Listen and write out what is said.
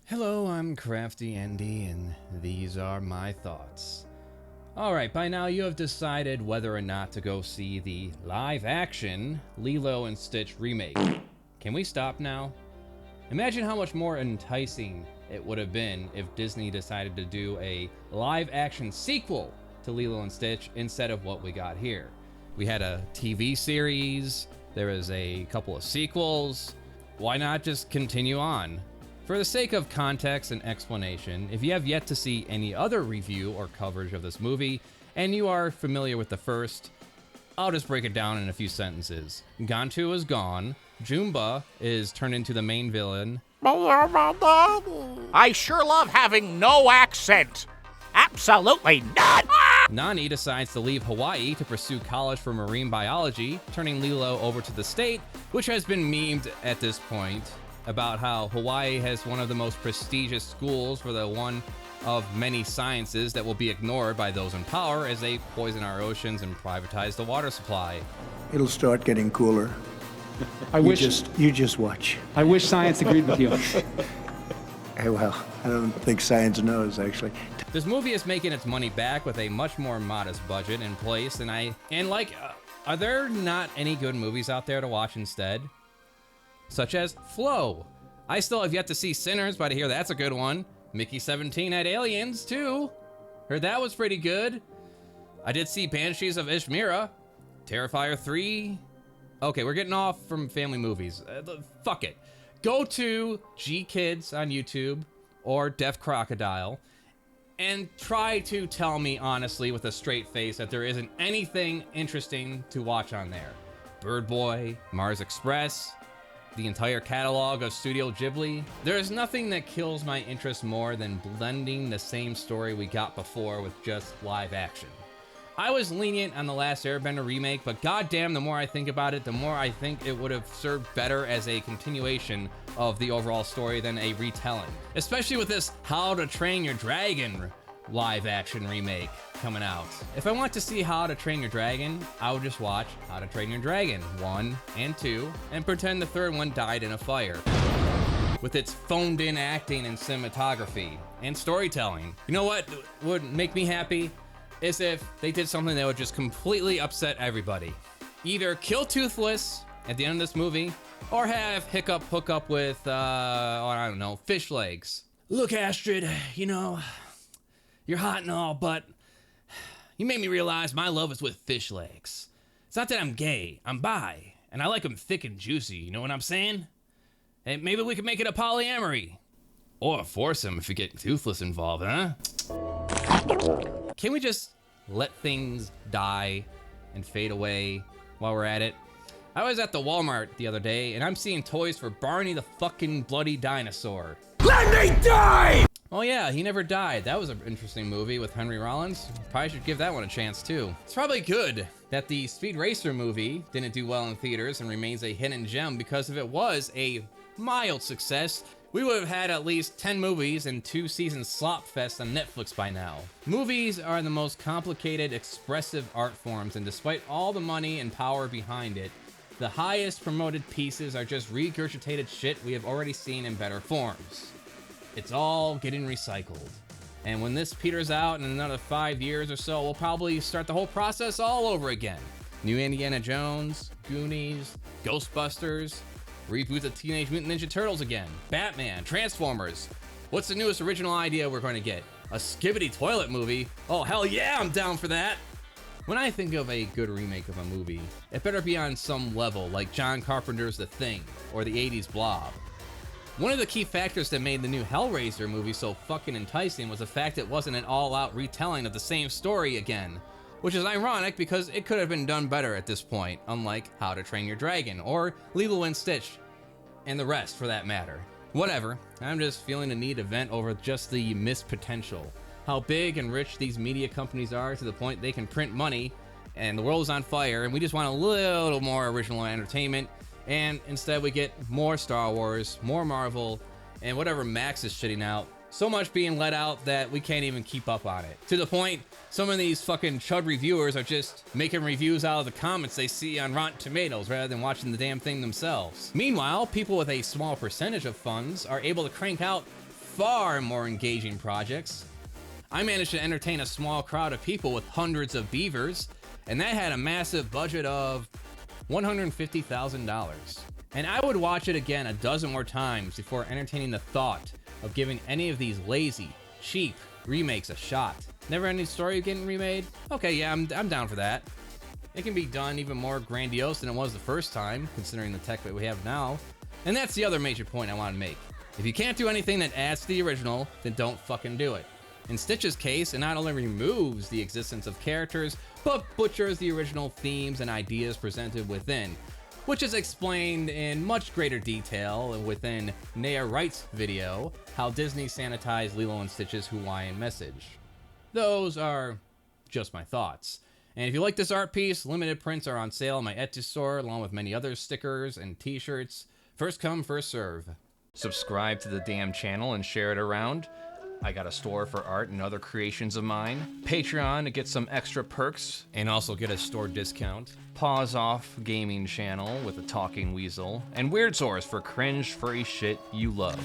Hello, I'm CraftyAndy, and these are my thoughts. Alright, by now you have decided whether or not to go see the live-action Lilo and Stitch remake. Can we stop now? Imagine how much more enticing it would have been if Disney decided to do a live-action sequel to Lilo and Stitch instead of what we got here. We had a TV series, there was a couple of sequels. Why not just continue on? For the sake of context and explanation, if you have yet to see any other review or coverage of this movie, and you are familiar with the first, I'll just break it down in a few sentences. Gantu is gone, Jumba is turned into the main villain. I sure love having no accent. Absolutely none! Nani decides to leave Hawaii to pursue college for marine biology, turning Lilo over to the state, which has been memed at this point about how Hawaii has one of the most prestigious schools for the one of many sciences that will be ignored by those in power as they poison our oceans and privatize the water supply. It'll start getting cooler. You just watch. I wish science agreed with you. Hey, well, I don't think science knows, actually. This movie is making its money back with a much more modest budget in place, are there not any good movies out there to watch instead? Such as Flow. I still have yet to see Sinners, but I hear that's a good one. Mickey 17 had Aliens, too. Heard that was pretty good. I did see Banshees of Ishmira. Terrifier 3. Okay, we're getting off from family movies. Fuck it. Go to G Kids on YouTube or Deaf Crocodile and try to tell me honestly with a straight face that there isn't anything interesting to watch on there. Bird Boy, Mars Express, the entire catalog of Studio Ghibli. There is nothing that kills my interest more than blending the same story we got before with just live action. I was lenient on the last Airbender remake, but goddamn, the more I think about it, the more I think it would have served better as a continuation of the overall story than a retelling. Especially with this How to Train Your Dragon live action remake coming out. If I want to see How to Train Your Dragon, I would just watch How to Train Your Dragon 1 and 2 and pretend the third one died in a fire. With its phoned in acting and cinematography and storytelling. You know what would make me happy? Is if they did something that would just completely upset everybody. Either kill Toothless at the end of this movie, or have Hiccup hook up with, I don't know, fish legs. Look, Astrid, you know, you're hot and all, but you made me realize my love is with fish legs. It's not that I'm gay, I'm bi, and I like them thick and juicy, you know what I'm saying? And maybe we could make it a polyamory. Or a foursome if you get Toothless involved, huh? Can we just let things die and fade away while we're at it? I was at the Walmart the other day, and I'm seeing toys for Barney the fucking bloody dinosaur. Let me die! Oh yeah, he never died. That was an interesting movie with Henry Rollins. Probably should give that one a chance too. It's probably good that the Speed Racer movie didn't do well in theaters and remains a hidden gem, because if it was a mild success, we would have had at least 10 movies and 2 seasons slop fest on Netflix by now. Movies are the most complicated, expressive art forms, and despite all the money and power behind it, the highest promoted pieces are just regurgitated shit we have already seen in better forms. It's all getting recycled. And when this peters out in another 5 years or so, we'll probably start the whole process all over again. New Indiana Jones, Goonies, Ghostbusters, reboots of Teenage Mutant Ninja Turtles again, Batman, Transformers. What's the newest original idea we're going to get? A Skibbity Toilet movie? Oh, hell yeah, I'm down for that. When I think of a good remake of a movie, it better be on some level, like John Carpenter's The Thing, or the 80s Blob. One of the key factors that made the new Hellraiser movie so fucking enticing was the fact it wasn't an all-out retelling of the same story again. Which is ironic because it could have been done better at this point, unlike How to Train Your Dragon, or Lilo and Stitch, and the rest for that matter. Whatever, I'm just feeling the need to vent over just the missed potential. How big and rich these media companies are to the point they can print money, and the world is on fire, and we just want a little more original entertainment, and instead we get more Star Wars, more Marvel, and whatever Max is shitting out. So much being let out that we can't even keep up on it. To the point, some of these fucking chud reviewers are just making reviews out of the comments they see on Rotten Tomatoes rather than watching the damn thing themselves. Meanwhile, people with a small percentage of funds are able to crank out far more engaging projects. I managed to entertain a small crowd of people with hundreds of beavers, and that had a massive budget of $150,000. And I would watch it again a dozen more times before entertaining the thought of giving any of these lazy, cheap remakes a shot. Never ending story getting remade? Okay, yeah, I'm down for that. It can be done even more grandiose than it was the first time, considering the tech that we have now. And that's the other major point I want to make. If you can't do anything that adds to the original, then don't fucking do it. In Stitch's case, it not only removes the existence of characters, but butchers the original themes and ideas presented within, which is explained in much greater detail within Naya Wright's video, How Disney Sanitized Lilo and Stitch's Hawaiian Message. Those are just my thoughts. And if you like this art piece, limited prints are on sale in my Etsy store, along with many other stickers and t-shirts. First come, first serve. Subscribe to the damn channel and share it around. I got a store for art and other creations of mine. Patreon to get some extra perks and also get a store discount. Paws Off gaming channel with a talking weasel. And Weird Source for cringe furry shit you love.